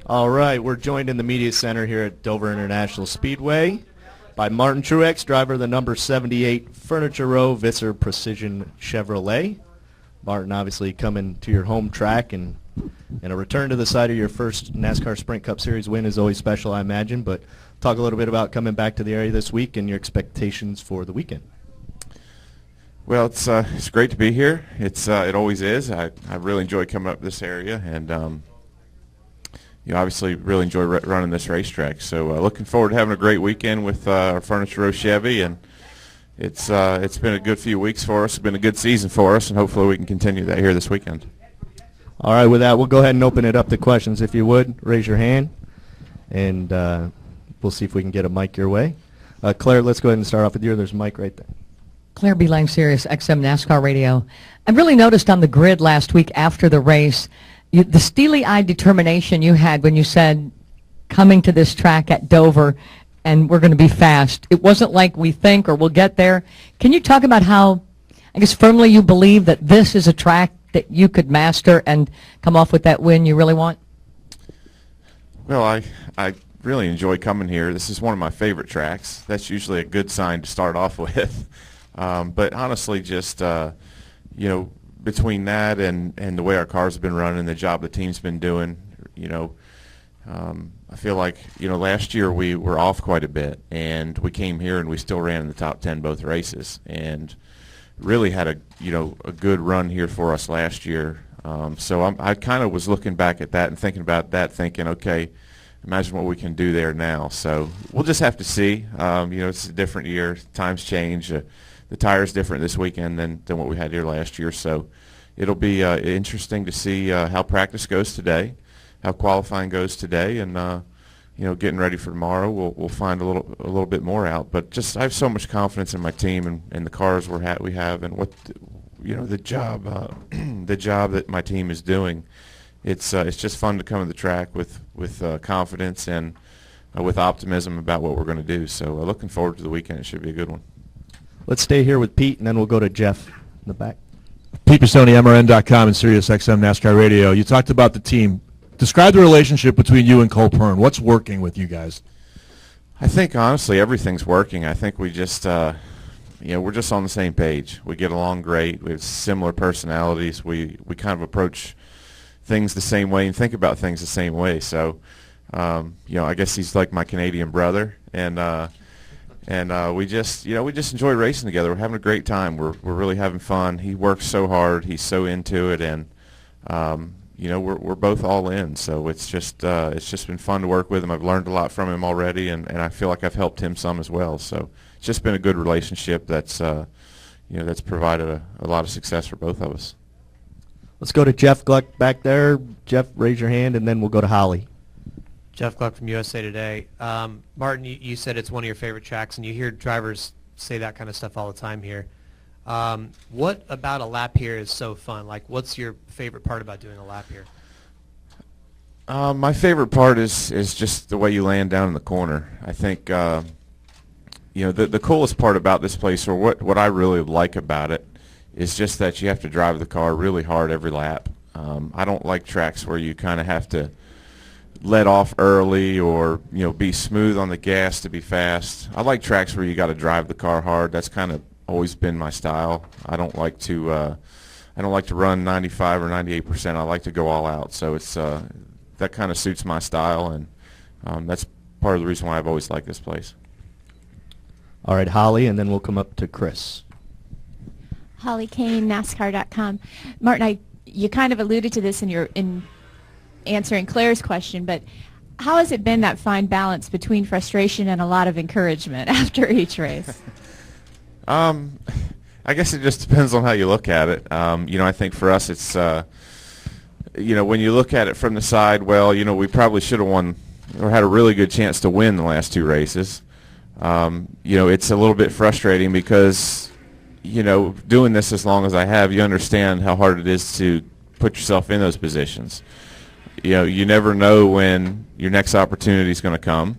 All right, we're joined in the media center here at Dover International Speedway by Martin Truex, driver of the number 78 Furniture Row Visser Precision Chevrolet. Martin, obviously coming to your home track, and a return to the site of your first NASCAR Sprint Cup Series win is always special, I imagine. But talk a little bit about coming back to the area this week and your expectations for the weekend. Well, it's great to be here. It always is. I really enjoy coming up to this area, and obviously really enjoy running this racetrack. So looking forward to having a great weekend with our Furniture Row Chevy, and it's been a good few weeks for us. It's been a good season for us, and hopefully we can continue that here this weekend. All right, with that, we'll go ahead and open it up to questions. If you would, raise your hand, and we'll see if we can get a mic your way. Claire, let's go ahead and start off with you. There's a mic right there. Claire B. Lang, Sirius XM NASCAR Radio. I really noticed on the grid last week after the race, the steely-eyed determination you had when you said, coming to this track at Dover, and we're going to be fast. It wasn't like we think or we'll get there. Can you talk about how, I guess, firmly you believe that this is a track that you could master and come off with that win you really want? Well, I really enjoy coming here. This is one of my favorite tracks. That's usually a good sign to start off with. But honestly, just, between that and the way our cars have been running, the job the team's been doing, I feel like, last year we were off quite a bit, and we came here and we still ran in the top 10 both races, and really had a good run here for us last year. So I kind of was looking back at that and thinking about that, thinking, okay, imagine what we can do there now. So we'll just have to see. It's a different year. Times change. The tire's different this weekend than what we had here last year. So it'll be interesting to see how practice goes today, how qualifying goes today, and getting ready for tomorrow. We'll find a little bit more out. But just I have so much confidence in my team and the cars we have, and what the job the job that my team is doing. It's just fun to come to the track with confidence and with optimism about what we're going to do. So looking forward to the weekend. It should be a good one. Let's stay here with Pete, and then we'll go to Jeff in the back. Pete Pistone, MRN.com and Sirius XM NASCAR Radio. You talked about the team. Describe the relationship between you and Cole Pearn. What's working with you guys? I think, honestly, everything's working. I think we just, we're just on the same page. We get along great. We have similar personalities. We kind of approach things the same way and think about things the same way. So, I guess he's like my Canadian brother, and we just enjoy racing together. We're having a great time. We're really having fun. He works so hard. He's so into it, and we're both all in. So it's just been fun to work with him. I've learned a lot from him already, and I feel like I've helped him some as well. So it's just been a good relationship that's provided a lot of success for both of us. Let's go to Jeff Gluck back there. Jeff, raise your hand, and then we'll go to Holly. Jeff Gluck from USA Today. Martin, you said it's one of your favorite tracks, and you hear drivers say that kind of stuff all the time here. What about a lap here is so fun? Like, what's your favorite part about doing a lap here? My favorite part is just the way you land down in the corner. I think the coolest part about this place, or what I really like about it, is just that you have to drive the car really hard every lap. I don't like tracks where you kind of have to let off early or be smooth on the gas to be fast. I like tracks where you got to drive the car hard. That's kind of always been my style. I don't like to run 95 or 98%. I like to go all out. So it's that kind of suits my style, and that's part of the reason why I've always liked this place. All right, Holly, and then we'll come up to Chris. Holly Kane, NASCAR.com. Martin, you kind of alluded to this in answering Claire's question, but how has it been, that fine balance between frustration and a lot of encouragement after each race? I guess it just depends on how you look at it. I think for us it's, when you look at it from the side, we probably should have won or had a really good chance to win the last two races. It's a little bit frustrating because, doing this as long as I have, you understand how hard it is to put yourself in those positions. You never know when your next opportunity is going to come.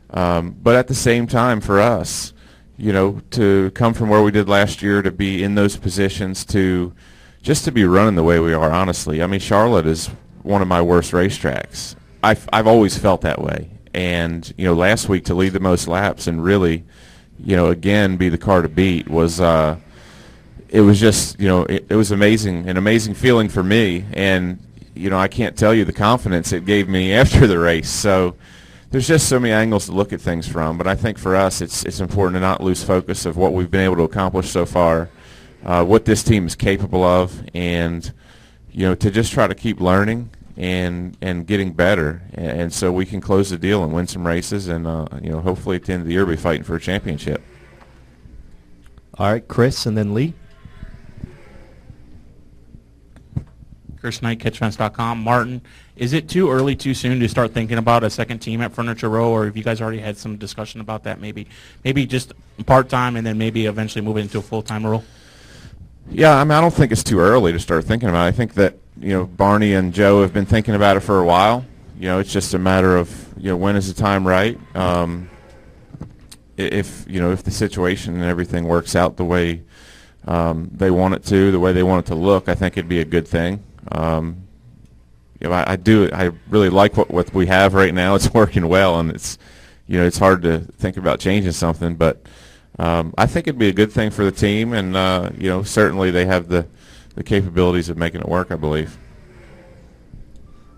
But at the same time, for us, to come from where we did last year to be in those positions, to be running the way we are, honestly. I mean, Charlotte is one of my worst racetracks. I've always felt that way. And last week to lead the most laps and really, again be the car to beat was it was just it was an amazing feeling for me. And I can't tell you the confidence it gave me after the race. So there's just so many angles to look at things from. But I think for us, it's important to not lose focus of what we've been able to accomplish so far, what this team is capable of, and to just try to keep learning and getting better, and so we can close the deal and win some races, and hopefully at the end of the year be fighting for a championship. All right, Chris, and then Lee. Chris Knight, catchfence.com. Martin, is it too early, too soon to start thinking about a second team at Furniture Row, or have you guys already had some discussion about that? Maybe just part-time and then maybe eventually move it into a full-time role? Yeah, I don't think it's too early to start thinking about it. I think that Barney and Joe have been thinking about it for a while. It's just a matter of when is the time right. If the situation and everything works out the way they want it to, the way they want it to look, I think it'd be a good thing. I really like what we have right now. It's working well, and it's hard to think about changing something, but I think it'd be a good thing for the team, and certainly they have the capabilities of making it work, I believe.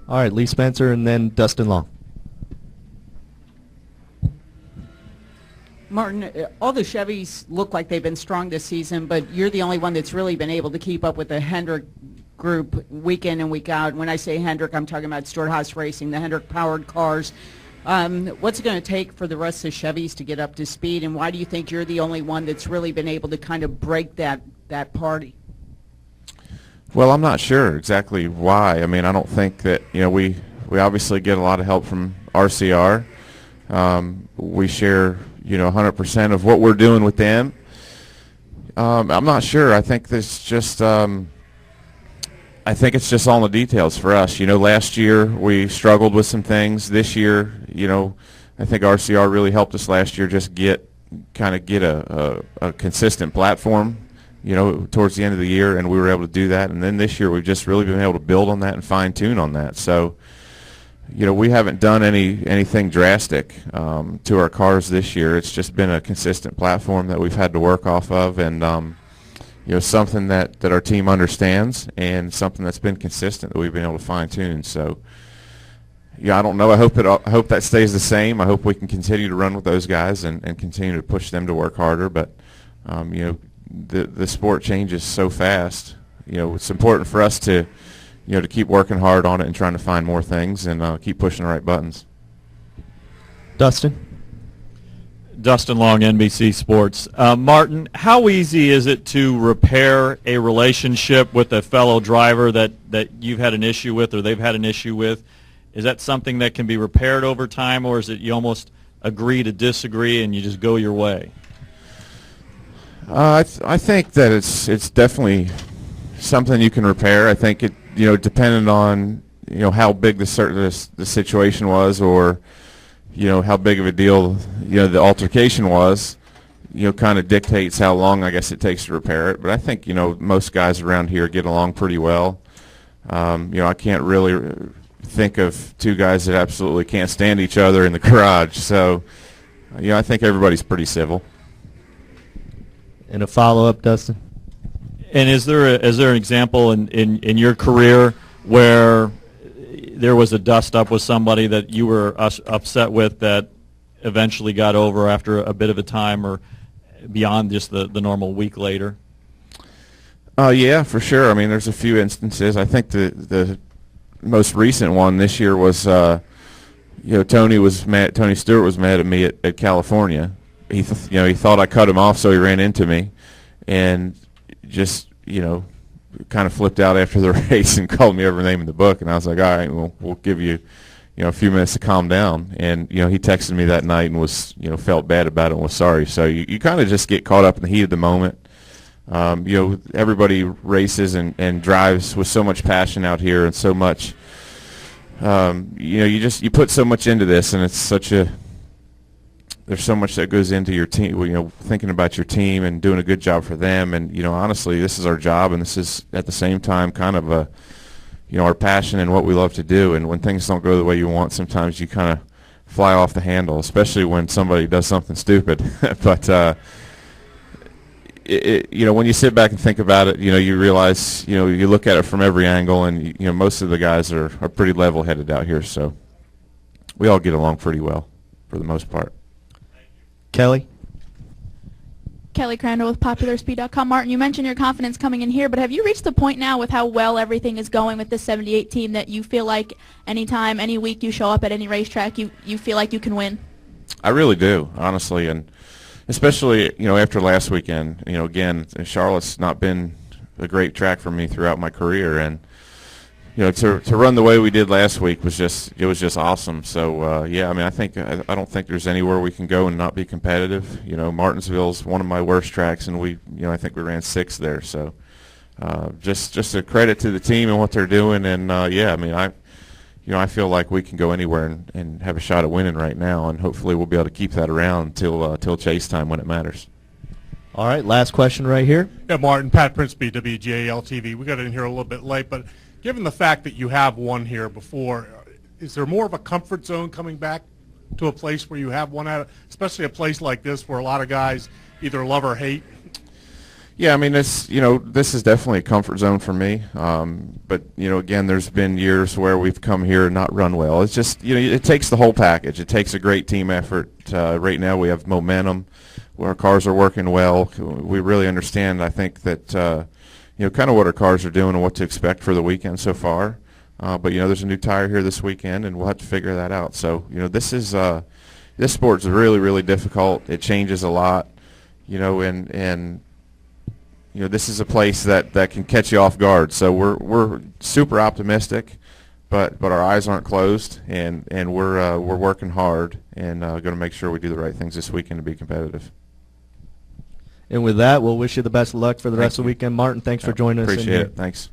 All right, Lee Spencer, and then Dustin Long. Martin, all the Chevys look like they've been strong this season, but you're the only one that's really been able to keep up with the Hendrick group week in and week out. When I say Hendrick, I'm talking about Stewart-Haas Racing, the Hendrick-powered cars. What's it going to take for the rest of the Chevys to get up to speed, and why do you think you're the only one that's really been able to kind of break that party? Well, I'm not sure exactly why. I don't think that we obviously get a lot of help from RCR. We share 100% of what we're doing with them. I'm not sure. I think this just I think it's just all in the details for us. Last year we struggled with some things. This year, I think RCR really helped us last year just get a consistent platform, towards the end of the year, and we were able to do that. And then this year we've just really been able to build on that and fine-tune on that. So, we haven't done anything drastic to our cars this year. It's just been a consistent platform that we've had to work off of, and something that our team understands, and something that's been consistent that we've been able to fine-tune. So, I don't know. I hope that stays the same. I hope we can continue to run with those guys and continue to push them to work harder. But the sport changes so fast. It's important for us to to keep working hard on it and trying to find more things and keep pushing the right buttons. Dustin Long, NBC Sports. Martin, how easy is it to repair a relationship with a fellow driver that you've had an issue with or they've had an issue with? Is that something that can be repaired over time, or is it you almost agree to disagree and you just go your way? I think that it's definitely something you can repair. I think it depending on how big the situation was, or how big of a deal the altercation was, kind of dictates how long I guess it takes to repair it. But I think most guys around here get along pretty well. I can't really think of two guys that absolutely can't stand each other in the garage. So I think everybody's pretty civil. And a follow-up, Dustin? And is there an example in your career where there was a dust-up with somebody that you were upset with that eventually got over after a bit of a time, or beyond just the normal week later? Yeah, for sure. There's a few instances. I think the most recent one this year was, Tony Stewart was mad at me at California. He thought I cut him off, so he ran into me, and just kind of flipped out after the race and called me every name in the book. And I was like, all right, we'll give you a few minutes to calm down. And he texted me that night and was felt bad about it and was sorry. So you kind of just get caught up in the heat of the moment. Everybody races and drives with so much passion out here, and so much. You put so much into this, and it's there's so much that goes into your team, thinking about your team and doing a good job for them. And, honestly, this is our job, and this is at the same time kind of our passion and what we love to do. And when things don't go the way you want, sometimes you kind of fly off the handle, especially when somebody does something stupid. But when you sit back and think about it, you realize, you look at it from every angle, and most of the guys are pretty level-headed out here, so we all get along pretty well for the most part. Kelly? Kelly Crandall with PopularSpeed.com. Martin, you mentioned your confidence coming in here, but have you reached the point now with how well everything is going with the 78 team that you feel like anytime, any week you show up at any racetrack, you feel like you can win? I really do, honestly, and especially, after last weekend. Again, Charlotte's not been a great track for me throughout my career, and to run the way we did last week was just awesome. So yeah, I mean, I don't think there's anywhere we can go and not be competitive. Martinsville's one of my worst tracks, and I think we ran 6th there. So just a credit to the team and what they're doing. And yeah, I mean, I feel like we can go anywhere and have a shot at winning right now, and hopefully we'll be able to keep that around till chase time when it matters. All right, last question right here. Yeah, Martin, Pat Princeby, WGAL-TV. We got in here a little bit late, but given the fact that you have won here before, is there more of a comfort zone coming back to a place where you have won at, especially a place like this where a lot of guys either love or hate? Yeah, I mean, this is definitely a comfort zone for me. But again, there's been years where we've come here and not run well. It's just, it takes the whole package. It takes a great team effort. Right now, we have momentum. Our cars are working well. We really understand, I think, that kind of what our cars are doing and what to expect for the weekend so far. But there's a new tire here this weekend, and we'll have to figure that out. So this sport's really, really difficult. It changes a lot. And this is a place that can catch you off guard. So we're super optimistic, but our eyes aren't closed, and we're working hard and going to make sure we do the right things this weekend to be competitive. And with that, we'll wish you the best of luck for the rest of the you. weekend. Martin, thanks for joining us. Appreciate it. Thanks.